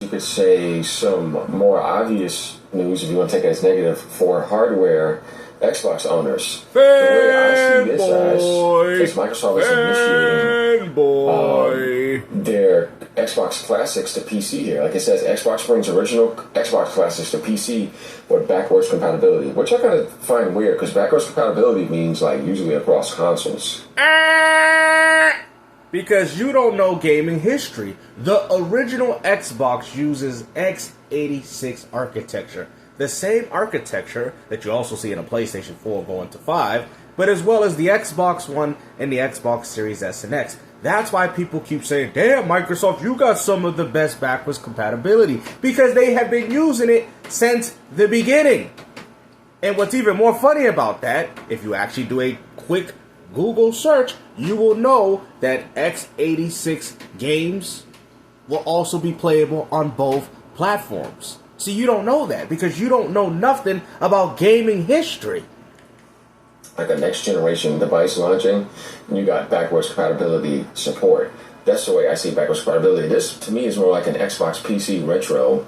You could say some more obvious news, if you want to take it as negative, for hardware Xbox owners. The way I see this is Microsoft is initiating their Xbox Classics to PC here. Like it says, Xbox brings original Xbox Classics to PC with backwards compatibility, which I kind of find weird because backwards compatibility means like usually across consoles. Because you don't know gaming history. The original Xbox uses x86 architecture. The same architecture that you also see in a PlayStation 4 going to 5, but as well as the Xbox One and the Xbox Series S and X. That's why people keep saying, damn, Microsoft, you got some of the best backwards compatibility. Because they have been using it since the beginning. And what's even more funny about that, if you actually do a quick Google search, you will know that x86 games will also be playable on both platforms. See, you don't know that because you don't know nothing about gaming history. Like a next generation device launching, you got backwards compatibility support. That's the way I see backwards compatibility. This, to me, is more like an Xbox PC retro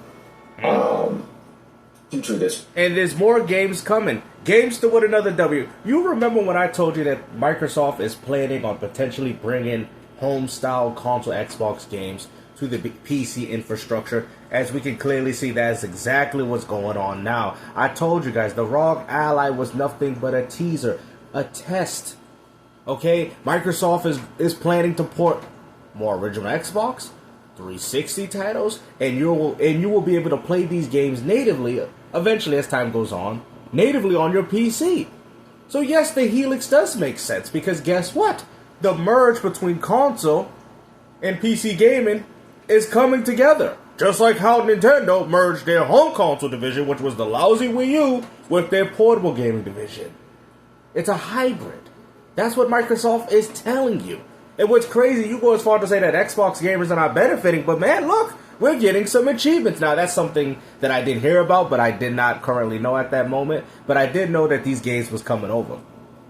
future. And there's more games coming. Games to win another W. You remember when I told you that Microsoft is planning on potentially bringing home-style console Xbox games to the PC infrastructure? As we can clearly see, that is exactly what's going on now. I told you guys, the ROG Ally was nothing but a teaser, a test. Okay? Microsoft is planning to port more original Xbox 360 titles, and you will be able to play these games natively, eventually as time goes on, natively on your PC. So yes, the Helix does make sense, because guess what? The merge between console and PC gaming is coming together. Just like how Nintendo merged their home console division, which was the lousy Wii U, with their portable gaming division. It's a hybrid. That's what Microsoft is telling you. And what's crazy, you go as far to say that Xbox gamers are not benefiting, but man, look, we're getting some achievements. Now, that's something that I did hear about, but I did not currently know at that moment. But I did know that these games was coming over.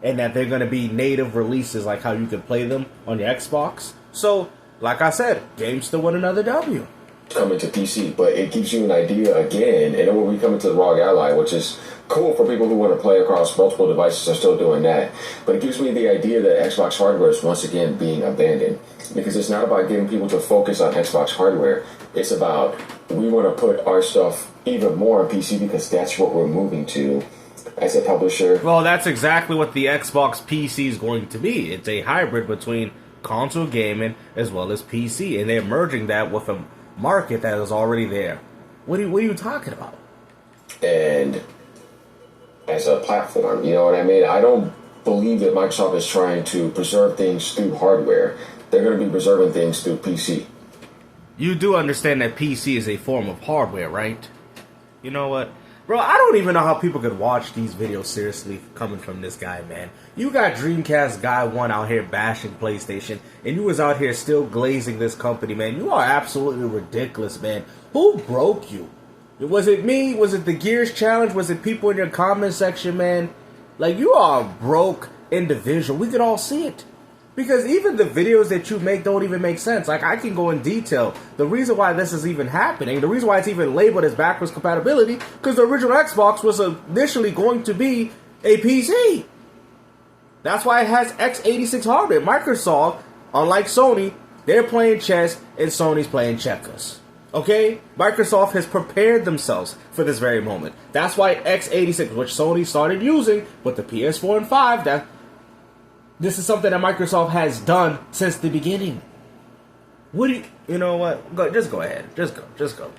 And that they're going to be native releases, like how you can play them on your Xbox. So, like I said, games still win another W. Coming to PC, but it gives you an idea again, and then when we come into the ROG Ally, which is cool for people who want to play across multiple devices, are still doing that. But it gives me the idea that Xbox hardware is once again being abandoned, because it's not about getting people to focus on Xbox hardware. It's about, we want to put our stuff even more on PC because that's what we're moving to as a publisher. Well, that's exactly what the Xbox PC is going to be. It's a hybrid between console gaming as well as PC, and they're merging that with a market that is already there. What are you talking about? And as a platform, you know what I mean? I don't believe that Microsoft is trying to preserve things through hardware. They're going to be preserving things through PC. You do understand that PC is a form of hardware, right? You know what? Bro, I don't even know how people could watch these videos seriously coming from this guy, man. You got Dreamcast Guy 1 out here bashing PlayStation, and you was out here still glazing this company, man. You are absolutely ridiculous, man. Who broke you? Was it me? Was it the Gears Challenge? Was it people in your comment section, man? Like, you are a broke individual. We could all see it. Because even the videos that you make don't even make sense. Like, I can go in detail. The reason why this is even happening, the reason why it's even labeled as backwards compatibility, because the original Xbox was initially going to be a PC. That's why it has x86 hardware. Microsoft, unlike Sony, they're playing chess and Sony's playing checkers. Okay? Microsoft has prepared themselves for this very moment. That's why x86, which Sony started using with the PS4 and 5, this is something that Microsoft has done since the beginning. You know what? Just go ahead. Just go.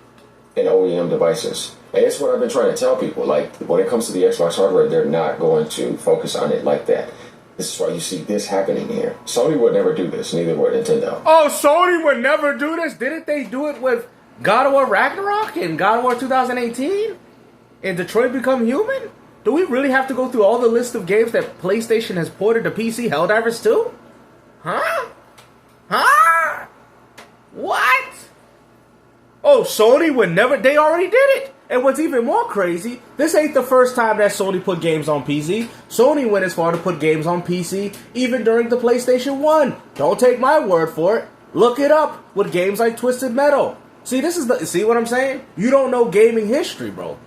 And OEM devices. And it's what I've been trying to tell people. Like, when it comes to the Xbox hardware, they're not going to focus on it like that. This is why you see this happening here. Sony would never do this, neither would Nintendo. Oh, Sony would never do this? Didn't they do it with God of War Ragnarok and God of War 2018? And Detroit Become Human? Do we really have to go through all the list of games that PlayStation has ported to PC? Helldivers 2? Huh? What? Oh, Sony would never... They already did it. And what's even more crazy, this ain't the first time that Sony put games on PC. Sony went as far to put games on PC even during the PlayStation 1. Don't take my word for it. Look it up with games like Twisted Metal. See what I'm saying? You don't know gaming history, bro.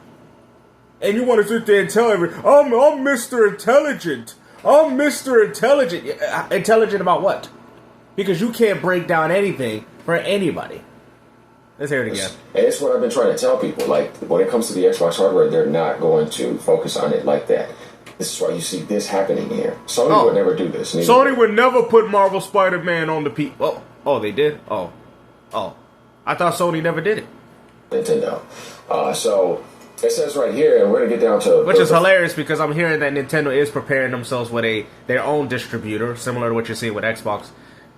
And you want to sit there and tell everyone, I'm Mr. Intelligent. I'm Mr. Intelligent. Intelligent about what? Because you can't break down anything for anybody. Let's hear it again. And it's what I've been trying to tell people. Like, when it comes to the Xbox hardware, they're not going to focus on it like that. This is why you see this happening here. Sony would never do this. Sony would never put Marvel Spider-Man on the P... Oh, they did? Oh. I thought Sony never did it. Nintendo. So... It says right here, and we're going to get down to... Which is hilarious, because I'm hearing that Nintendo is preparing themselves with their own distributor, similar to what you're seeing with Xbox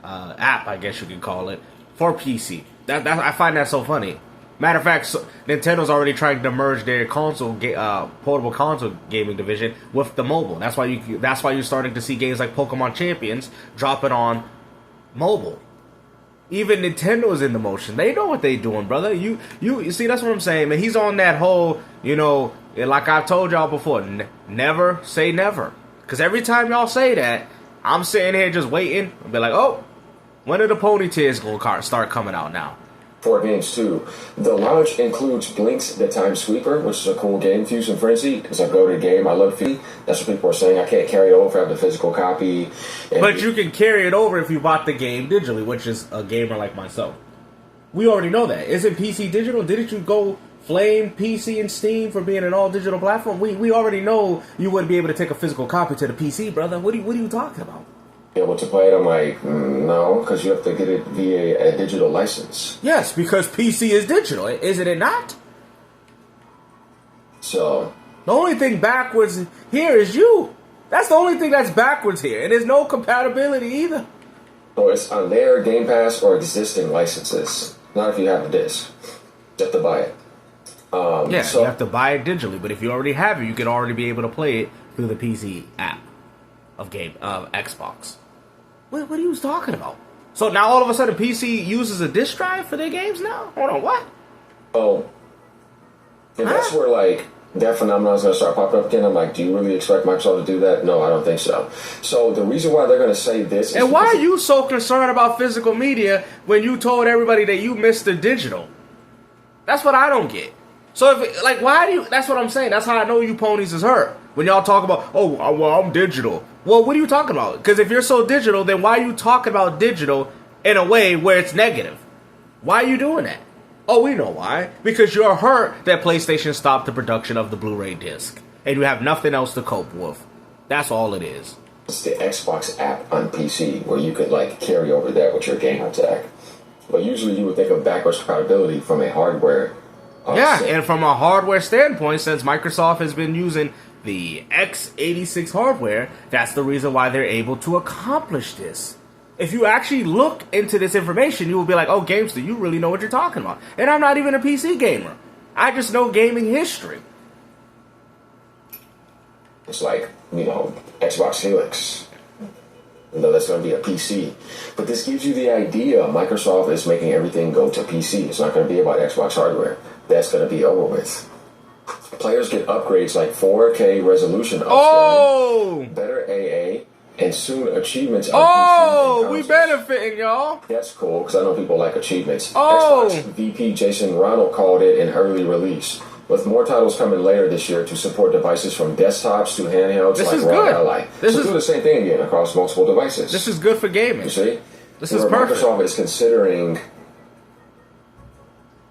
app, I guess you could call it, for PC. I find that so funny. Matter of fact, Nintendo's already trying to merge their portable console gaming division with the mobile. That's why you're starting to see games like Pokemon Champions dropping on mobile. Even Nintendo's in the motion. They know what they doing, brother. You see, that's what I'm saying, man. He's on that whole, like I've told y'all before, never say never. Because every time y'all say that, I'm sitting here just waiting. I'll be like, oh, when are the ponytails going to start coming out now? 4 games, too. The launch includes Blink's The Time Sweeper, which is a cool game. Fusion Frenzy is a go-to game. I love it. That's what people are saying. I can't carry it over if I have the physical copy. But you can carry it over if you bought the game digitally, which is a gamer like myself. We already know that. Isn't PC digital? Didn't you go flame PC and Steam for being an all-digital platform? We already know you wouldn't be able to take a physical copy to the PC, brother. What are you talking about? Able to play it? I'm like, no, because you have to get it via a digital license. Yes, because PC is digital, isn't it not? So the only thing backwards here is you. That's the only thing that's backwards here, and there's no compatibility either. So it's on their Game Pass or existing licenses, not if you have the disc. You have to buy it. You have to buy it digitally, but if you already have it, you can already be able to play it through the PC app of Xbox. What are you talking about? So now all of a sudden PC uses a disk drive for their games now? Hold on, what? Oh. And that's where, like, that phenomenon is going to start popping up again. I'm like, do you really expect Microsoft to do that? No, I don't think so. So the reason why they're going to say this is... And why are you so concerned about physical media when you told everybody that you missed the digital? That's what I don't get. So, why do you... That's what I'm saying. That's how I know you ponies is hurt. When y'all talk about, I'm digital. Well, what are you talking about? Because if you're so digital, then why are you talking about digital in a way where it's negative? Why are you doing that? Oh, we know why. Because you're hurt that PlayStation stopped the production of the Blu-ray disc. And you have nothing else to cope with. That's all it is. It's the Xbox app on PC where you could, carry over that with your gamer tag. But usually you would think of backwards compatibility from a hardware and from a hardware standpoint, since Microsoft has been using the x86 hardware, that's the reason why they're able to accomplish this. If you actually look into this information, you will be like, oh, Gamester, you really know what you're talking about. And I'm not even a PC gamer. I just know gaming history. It's like, Xbox Helix. That's going to be a PC. But this gives you the idea Microsoft is making everything go to PC. It's not going to be about Xbox hardware. That's going to be over with. Players get upgrades like 4K resolution upscaling, better AA, and soon achievements on PC. We benefiting, y'all. That's cool, because I know people like achievements. Xbox VP Jason Ronald called it an early release, with more titles coming later this year to support devices from desktops to handhelds like ROG Ally. So do the same thing again across multiple devices. This is good for gaming. You see? This is perfect. Microsoft is considering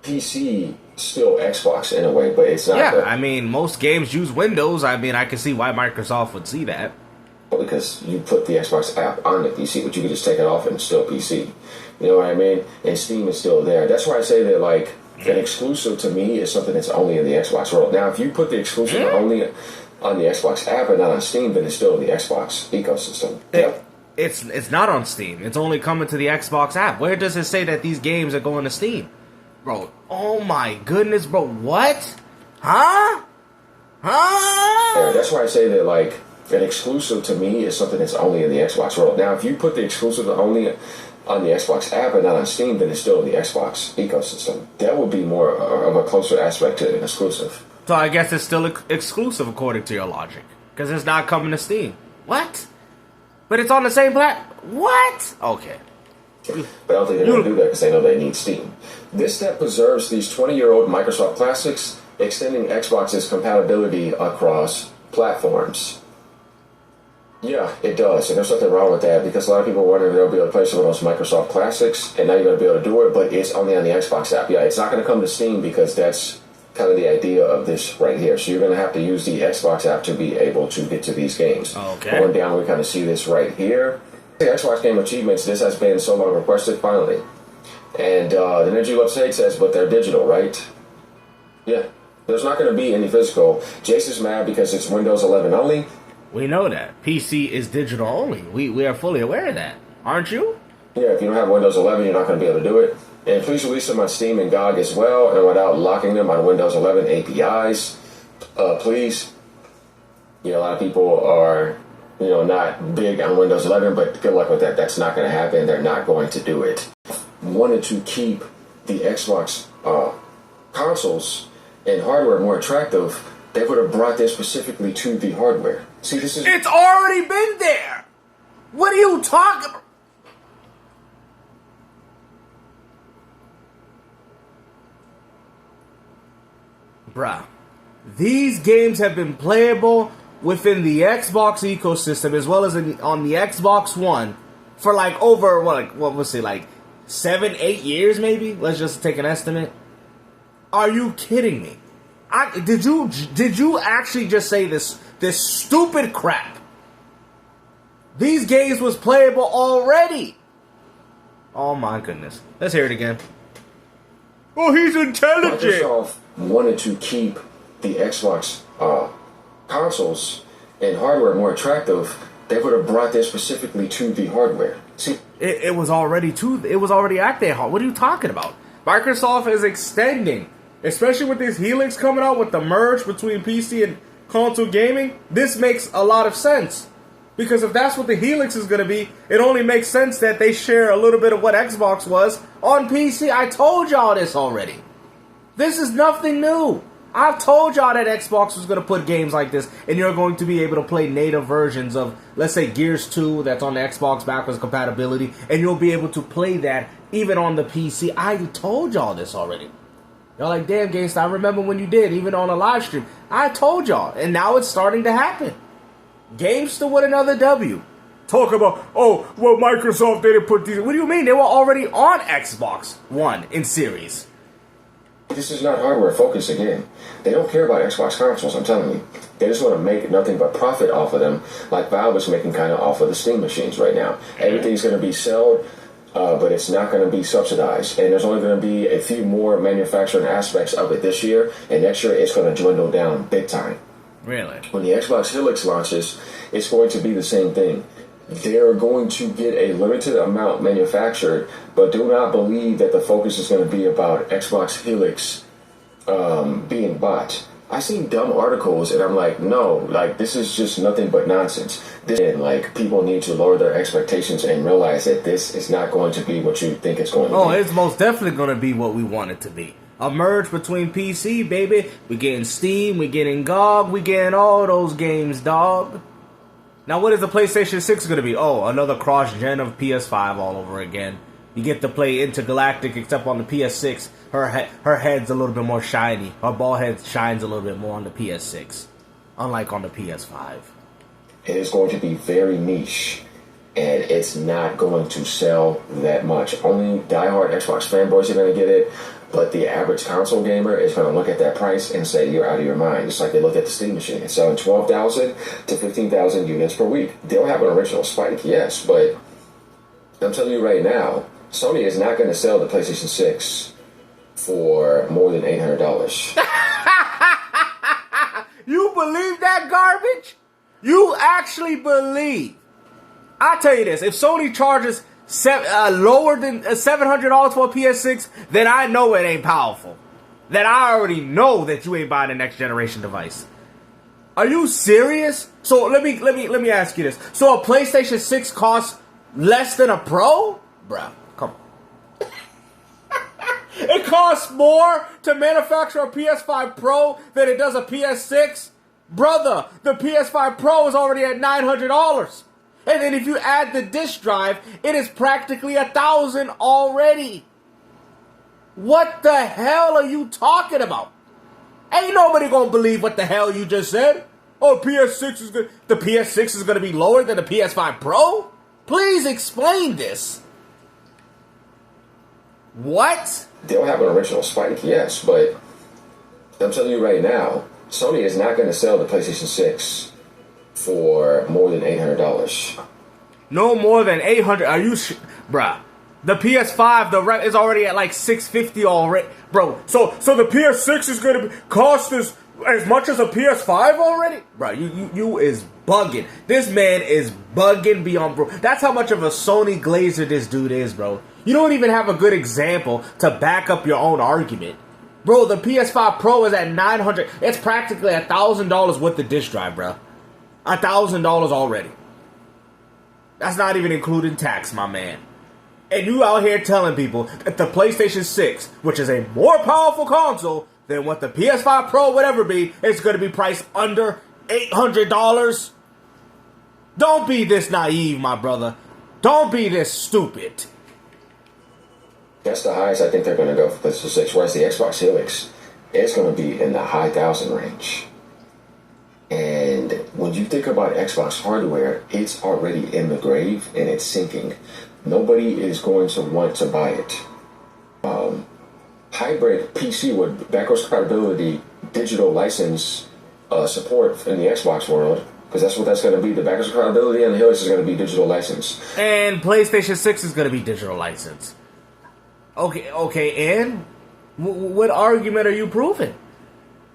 PC still Xbox in a way, but it's not. Yeah, most games use Windows. I can see why Microsoft would see that. Because you put the Xbox app on the PC, but you can just take it off and it's still PC. You know what I mean? And Steam is still there. That's why I say that, an exclusive to me is something that's only in the Xbox world. Now, if you put the exclusive only on the Xbox app and not on Steam, then it's still in the Xbox ecosystem. It's not on Steam. It's only coming to the Xbox app. Where does it say that these games are going to Steam? Bro, oh my goodness, bro, what? Huh? Yeah, that's why I say that, an exclusive to me is something that's only in the Xbox world. Now, if you put the exclusive only on the Xbox app and not on Steam, then it's still in the Xbox ecosystem. That would be more of a closer aspect to an exclusive. So I guess it's still exclusive according to your logic. Because it's not coming to Steam. What? But it's on the same platform? What? Okay. But I don't think they're going to do that because they know they need Steam. This step preserves these 20-year-old Microsoft classics, extending Xbox's compatibility across platforms. Yeah, it does, and there's nothing wrong with that because a lot of people wonder if they'll be able to play some of those Microsoft classics, and now you're going to be able to do it, but it's only on the Xbox app. Yeah, it's not going to come to Steam because that's kind of the idea of this right here. So you're going to have to use the Xbox app to be able to get to these games. Okay. Going down, we kind of see this right here. The Xbox Game Achievements, this has been so long requested, finally. And the Energy Love State says, but they're digital, right? Yeah. There's not going to be any physical. Jason's mad because it's Windows 11 only. We know that. PC is digital only. We are fully aware of that. Aren't you? Yeah, if you don't have Windows 11, you're not going to be able to do it. And please release them on Steam and GOG as well, and without locking them on Windows 11 APIs. Please. You know, a lot of people are, you know, not big on Windows 11, but good luck with that. That's not going to happen. They're not going to do it. Wanted to keep the Xbox consoles and hardware more attractive, they would have brought this specifically to the hardware. See, this is... It's already been there! What are you talking about? Bruh, these games have been playable within the Xbox ecosystem as well as on the Xbox One for like over, what was it, like 7-8 years maybe? Let's just take an estimate. Are you kidding me? Did you actually just say this stupid crap? These games was playable already. Oh my goodness. Let's hear it again. Oh, he's intelligent. Microsoft wanted to keep the Xbox consoles and hardware more attractive. They would have brought this specifically to the hardware. See, it was already at their heart. What are you talking about? Microsoft is extending, especially with this Helix coming out with the merge between PC and console gaming. This makes a lot of sense. Because if that's what the Helix is going to be, it only makes sense that they share a little bit of what Xbox was on PC. I told y'all this already. This is nothing new. I've told y'all that Xbox was going to put games like this, and you're going to be able to play native versions of, let's say, Gears 2, that's on the Xbox backwards compatibility, and you'll be able to play that even on the PC. I told y'all this already. Y'all like, damn, Gangsta, I remember when you did, even on a live stream. I told y'all, and now it's starting to happen. Gamester with another W. Talk about, oh, well, Microsoft didn't put these. What do you mean? They were already on Xbox One in series. this is not hardware focused again. They don't care about Xbox consoles, I'm telling you. They just want to make nothing but profit off of them, like Valve is making kind of off of the Steam machines right now. Everything's going to be sold, but it's not going to be subsidized. And there's only going to be a few more manufacturing aspects of it this year, and next year it's going to dwindle down big time. Really? When the Xbox Helix launches, it's going to be the same thing. They're going to get a limited amount manufactured, but do not believe that the focus is going to be about Xbox Helix being bought. I seen dumb articles, and I'm like, no, like, this is just nothing but nonsense. And, like, people need to lower their expectations and realize that this is not going to be what you think it's going to be. Oh, it's most definitely going to be what we want it to be. A merge between PC, baby. We getting Steam, we getting GOG, we getting all those games, dog. Now, what is the PlayStation 6 going to be? Oh, another cross-gen of PS5 all over again. You get to play Intergalactic, except on the PS6, her head's a little bit more shiny. Her ball head shines a little bit more on the PS6, unlike on the PS5. It is going to be very niche, and it's not going to sell that much. Only diehard Xbox fanboys are going to get it, but the average console gamer is going to look at that price and say, you're out of your mind. Just like they look at the Steam machine. It's selling 12,000 to 15,000 units per week. They'll have an original spike, yes, but I'm telling you right now, Sony is not going to sell the PlayStation 6 for more than $800. You believe that garbage? You actually believe? I'll tell you this, if Sony charges lower than $700 for a PS6, then I know it ain't powerful. Then I already know that you ain't buying a next generation device. Are you serious? So let me ask you this. So a PlayStation 6 costs less than a Pro? Bruh, come on. It costs more to manufacture a PS5 Pro than it does a PS6? Brother, the PS5 Pro is already at $900. And then if you add the disk drive, it is practically 1,000 already. What the hell are you talking about? Ain't nobody gonna believe what the hell you just said. Oh, PS6 is good. The PS6 is gonna be lower than the PS5 Pro? Please explain this. What? They'll have an original spike, yes, but I'm telling you right now, Sony is not going to sell the PlayStation 6 for more than $800. No more than 800. Are you, bruh? The PS5, the rep is already at like $650 already, bro. So the PS6 is going to cost as much as a PS5 already, bro. You is bugging. This man is bugging beyond, bro. That's how much of a Sony glazer this dude is, bro. You don't even have a good example to back up your own argument. Bro, the PS5 Pro is at $900. It's practically $1,000 with the disk drive, bro. $1,000 already. That's not even including tax, my man. And you out here telling people that the PlayStation 6, which is a more powerful console than what the PS5 Pro would ever be, is going to be priced under $800? Don't be this naive, my brother. Don't be this stupid. That's the highest I think they're going to go for PlayStation 6. Whereas the Xbox Helix, it's going to be in the high thousand range. And when you think about Xbox hardware, it's already in the grave and it's sinking. Nobody is going to want to buy it. Hybrid PC with backwards compatibility, digital license support in the Xbox world, because that's what that's going to be. The backwards compatibility and the Helix is going to be digital license. And PlayStation 6 is going to be digital license. Okay, and what argument are you proving?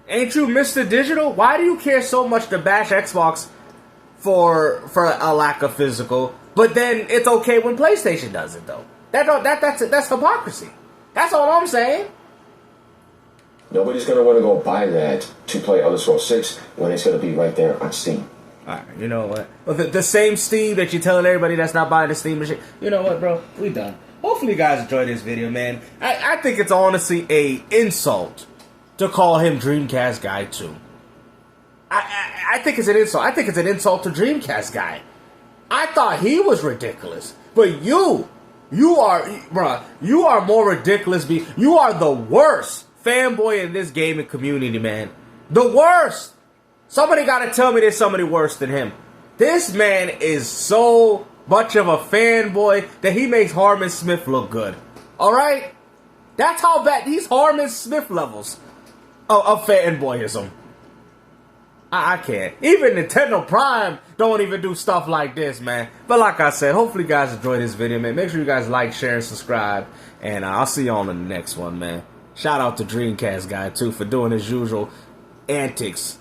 Ain't you Mr. Digital? Why do you care so much to bash Xbox for a lack of physical, but then it's okay when PlayStation does it though? That's hypocrisy. That's all I'm saying. Nobody's going to want to go buy that to play Elder Scrolls 6 when it's going to be right there on Steam. Alright, you know what? Well, the same Steam that you're telling everybody that's not buying the Steam machine. You know what, bro? We done. Hopefully you guys enjoyed this video, man. I think it's honestly a insult to call him Dreamcast Guy too. I think it's an insult. I think it's an insult to Dreamcast Guy. I thought he was ridiculous. But you are, bruh, you are more ridiculous. You are the worst fanboy in this gaming community, man. The worst. Somebody gotta tell me there's somebody worse than him. This man is so much of a fanboy that he makes Harmon Smith look good. Alright? That's how bad. He's Harmon Smith levels of fanboyism. I can't. Even Nintendo Prime don't even do stuff like this, man. But like I said, hopefully you guys enjoyed this video, man. Make sure you guys like, share, and subscribe. And I'll see you on the next one, man. Shout out to Dreamcast Guy, too, for doing his usual antics